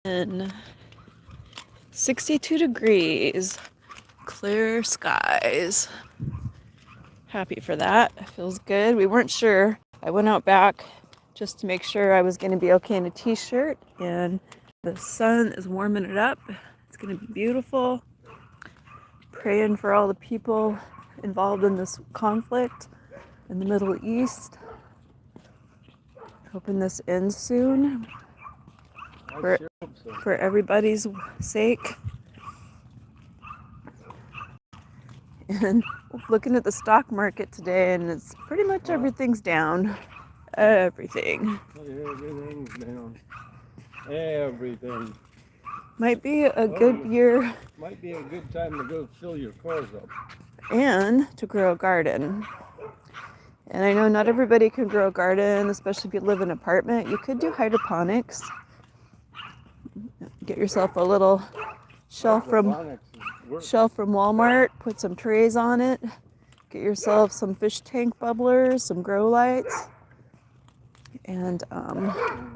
And 62 degrees, clear skies. Happy for that. It feels good. We weren't sure. I went out back just to make sure I was going to be okay in a t-shirt, and the sun is warming it up. It's going to be beautiful. Praying for all the people involved in this conflict in the Middle East. Hoping this ends soon for everybody's sake. And looking at the stock market today, and it's pretty much everything's down. Everything. Everything's down. Everything. Might be a good year. Might be a good time to go fill your cars up. And to grow a garden. And I know not everybody can grow a garden, especially if you live in an apartment. You could do hydroponics. Get yourself a little shelf from Walmart, put some trays on it, get yourself some fish tank bubblers, some grow lights, and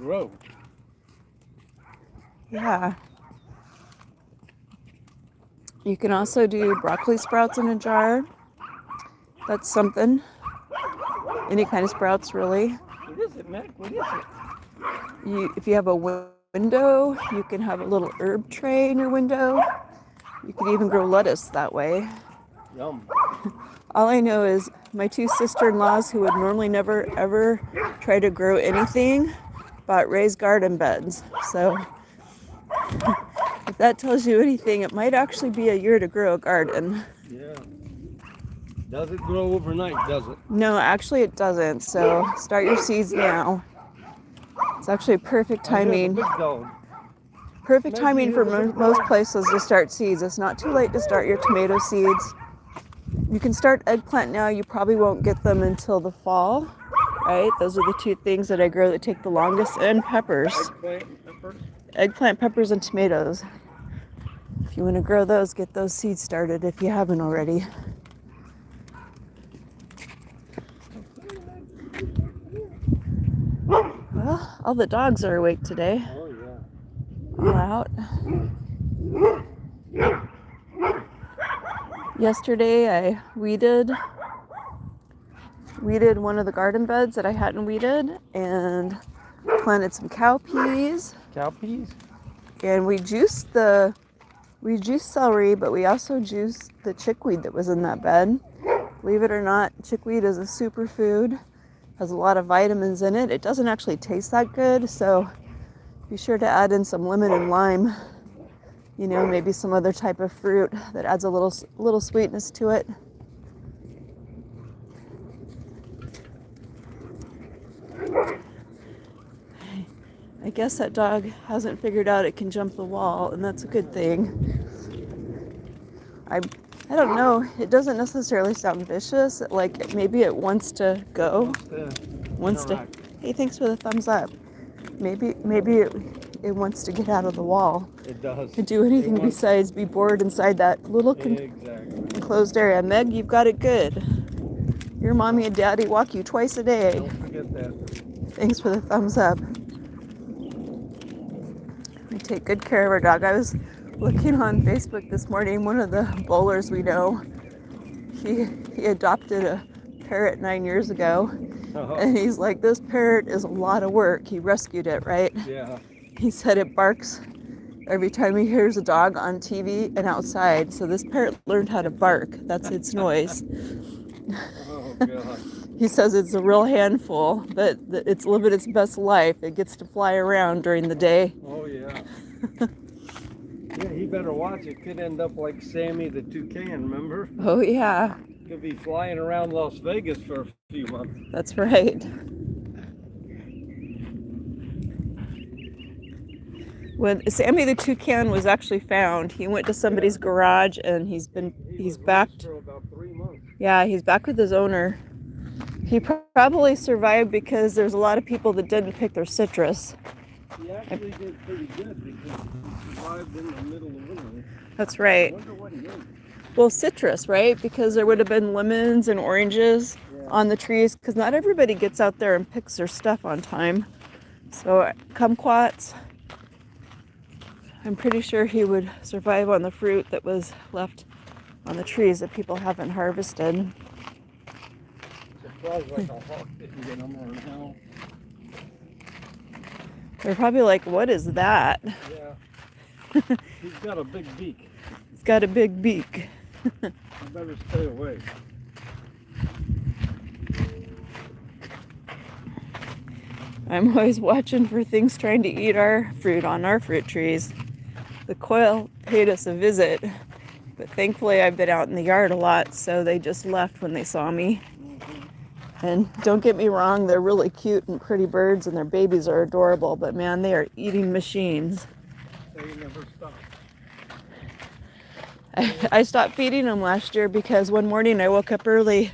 grow. Yeah. You can also do broccoli sprouts in a jar. That's something. Any kind of sprouts, really. What is it, Mac? What is it? If you have a window, you can have a little herb tray in your window. You can even grow lettuce that way. Yum. All I know is my two sister-in-laws, who would normally never ever try to grow anything, bought raised garden beds. So if that tells you anything, it might actually be a year to grow a garden. Yeah. Does it grow overnight, does it? No, actually it doesn't. So start your seeds now. It's actually perfect timing. Perfect timing for most places to start seeds. It's not too late to start your tomato seeds. You can start eggplant now. You probably won't get them until the fall, right? Those are the two things that I grow that take the longest, and peppers. Eggplant, peppers, and tomatoes. If you want to grow those, get those seeds started if you haven't already. Well, all the dogs are awake today. Oh, yeah. All out. Yesterday I weeded one of the garden beds that I hadn't weeded, and planted some cowpeas. Cowpeas? And we juiced celery, but we also juiced the chickweed that was in that bed. Believe it or not, chickweed is a superfood. Has a lot of vitamins in it. It doesn't actually taste that good, so be sure to add in some lemon and lime. You know, maybe some other type of fruit that adds a little sweetness to it. I guess that dog hasn't figured out it can jump the wall, and that's a good thing. I don't know. It doesn't necessarily sound vicious. Like maybe it wants to go. Hey, thanks for the thumbs up. Maybe it wants to get out of the wall. It does. To do anything besides be bored inside that little enclosed area. Meg, you've got it good. Your mommy and daddy walk you twice a day. Don't forget that. Thanks for the thumbs up. We take good care of our dog. I was looking on Facebook this morning. One of the bowlers we know, he adopted a parrot 9 years ago. Uh-huh. And he's like, this parrot is a lot of work. He rescued it, right? Yeah. He said it barks every time he hears a dog on TV and outside. So this parrot learned how to bark. That's its noise. Oh, God. He says it's a real handful, but it's living its best life. It gets to fly around during the day. Oh, yeah. Yeah, he better watch. It could end up like Sammy the toucan, remember? Oh, yeah. Could be flying around Las Vegas for a few months. That's right. When Sammy the toucan was actually found, he went to somebody's garage, and he's back for about 3 months. Yeah, he's back with his owner. He probably survived because there's a lot of people that didn't pick their citrus. He actually did pretty good because he survived in the middle of winter. That's right. I wonder what he ate. Well, citrus, right? Because there would have been lemons and oranges on the trees, because not everybody gets out there and picks their stuff on time. So kumquats, I'm pretty sure he would survive on the fruit that was left on the trees that people haven't harvested. Surprised like a hawk didn't get him or no. They're probably like, what is that? Yeah. He's got a big beak. He's got a big beak. I better stay away. I'm always watching for things trying to eat our fruit on our fruit trees. The quail paid us a visit, but thankfully I've been out in the yard a lot, so they just left when they saw me. And don't get me wrong, they're really cute and pretty birds, and their babies are adorable, but man, they are eating machines. They never stop. I stopped feeding them last year because one morning I woke up early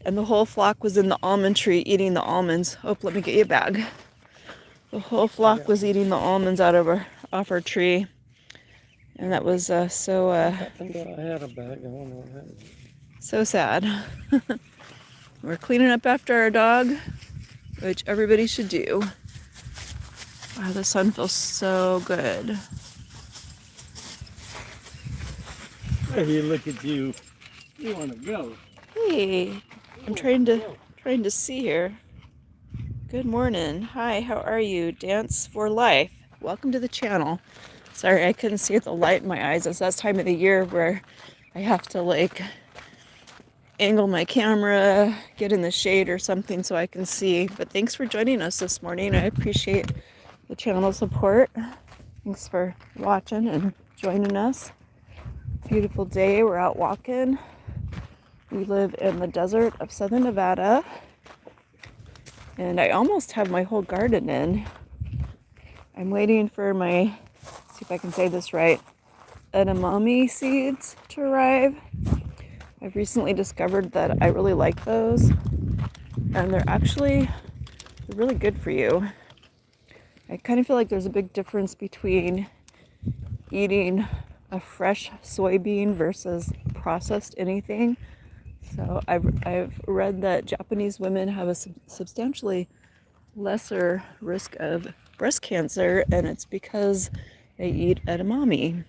and the whole flock was in the almond tree eating the almonds. Oh, let me get you a bag. The whole flock was eating the almonds off our tree. And that was I had a bag. I don't know what happened. so sad. We're cleaning up after our dog, which everybody should do. Wow, the sun feels so good. Hey, look at you. You want to go? Hey, I'm trying to see here. Good morning. Hi, how are you? Dance for Life. Welcome to the channel. Sorry, I couldn't see the light in my eyes. It's that time of the year where I have to like angle my camera, get in the shade or something so I can see. But thanks for joining us this morning. I appreciate the channel support. Thanks for watching and joining us. Beautiful day. We're out walking. We live in the desert of southern Nevada. And I almost have my whole garden in. I'm waiting for my, see if I can say this right, edamame seeds to arrive. I've recently discovered that I really like those, and they're really good for you. I kind of feel like there's a big difference between eating a fresh soybean versus processed anything. So I've read that Japanese women have a substantially lesser risk of breast cancer, and it's because they eat edamame.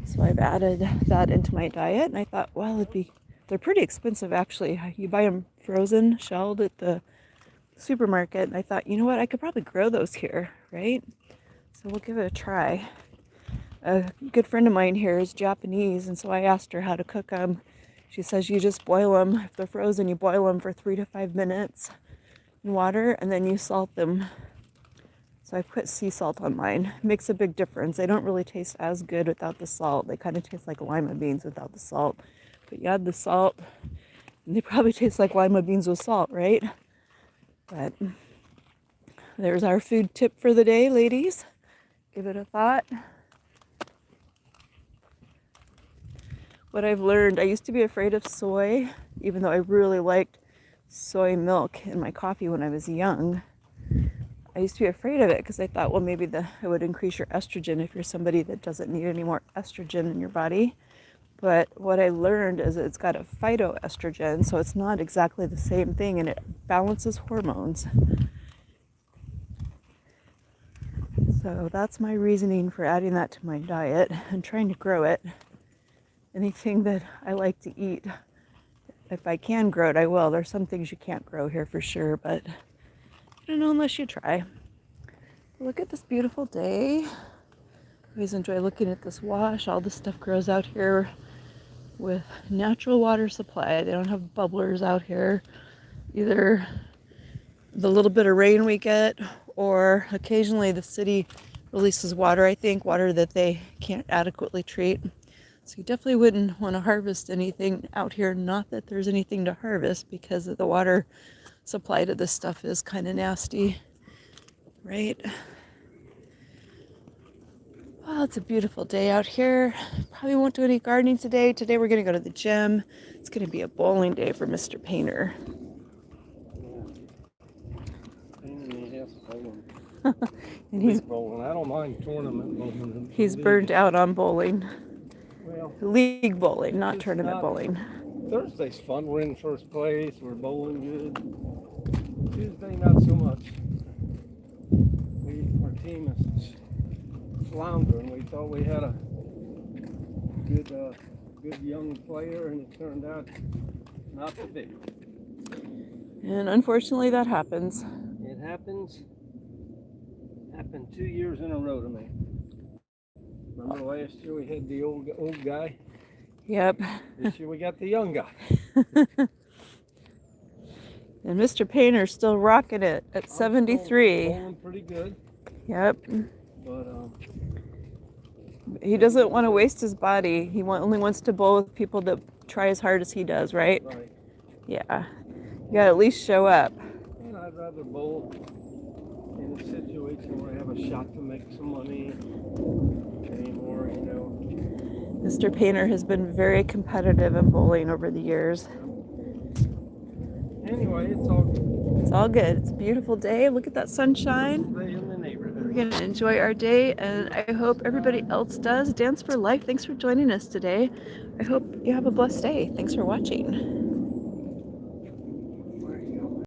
So I've added that into my diet, and I thought, well, they're pretty expensive actually. You buy them frozen, shelled at the supermarket, and I thought, you know what, I could probably grow those here, right? So we'll give it a try. A good friend of mine here is Japanese, and so I asked her how to cook them. She says you just boil them. If they're frozen, you boil them for 3 to 5 minutes in water, and then you salt them. So I put sea salt on mine. It makes a big difference. They don't really taste as good without the salt. They kind of taste like lima beans without the salt. But you add the salt, and they probably taste like lima beans with salt, right? But there's our food tip for the day, ladies. Give it a thought. What I've learned, I used to be afraid of soy, even though I really liked soy milk in my coffee when I was young. I used to be afraid of it because I thought, well, maybe it would increase your estrogen if you're somebody that doesn't need any more estrogen in your body. But what I learned is it's got a phytoestrogen, so it's not exactly the same thing, and it balances hormones. So that's my reasoning for adding that to my diet and trying to grow it. Anything that I like to eat, if I can grow it, I will. There's some things you can't grow here for sure, but I don't know unless you try. Look at this beautiful day. I always enjoy looking at this wash. All this stuff grows out here with natural water supply. They don't have bubblers out here. Either the little bit of rain we get, or occasionally the city releases water, I think, water that they can't adequately treat. So you definitely wouldn't want to harvest anything out here. Not that there's anything to harvest, because the water supply to this stuff is kind of nasty, right? Well, it's a beautiful day out here. Probably won't do any gardening today. Today we're going to go to the gym. It's going to be a bowling day for Mr. Painter. And he's bowling. I don't mind tournament bowling. He's burnt out on bowling. Well, league bowling, not tournament bowling. Thursday's fun. We're in first place. We're bowling good. Tuesday, not so much. Our team is floundering. We thought we had a good young player, and it turned out not to be. And unfortunately, that happens. It happens. Happened 2 years in a row to me. Remember last year we had the old guy? Yep. This year we got the young guy. And Mr. Painter's still rocking it at 73. Bowling pretty good. Yep. But he doesn't want to waste his body. He only wants to bowl with people that try as hard as he does, right? right. Yeah. You gotta at least show up. And I'd rather bowl in a situation where I have a shot to make some money anymore, you know. Mr. Painter has been very competitive in bowling over the years. Anyway, it's all good. It's all good. It's a beautiful day. Look at that sunshine. Stay in the neighborhood. We're going to enjoy our day, and I hope everybody else does. Dance for Life, thanks for joining us today. I hope you have a blessed day. Thanks for watching.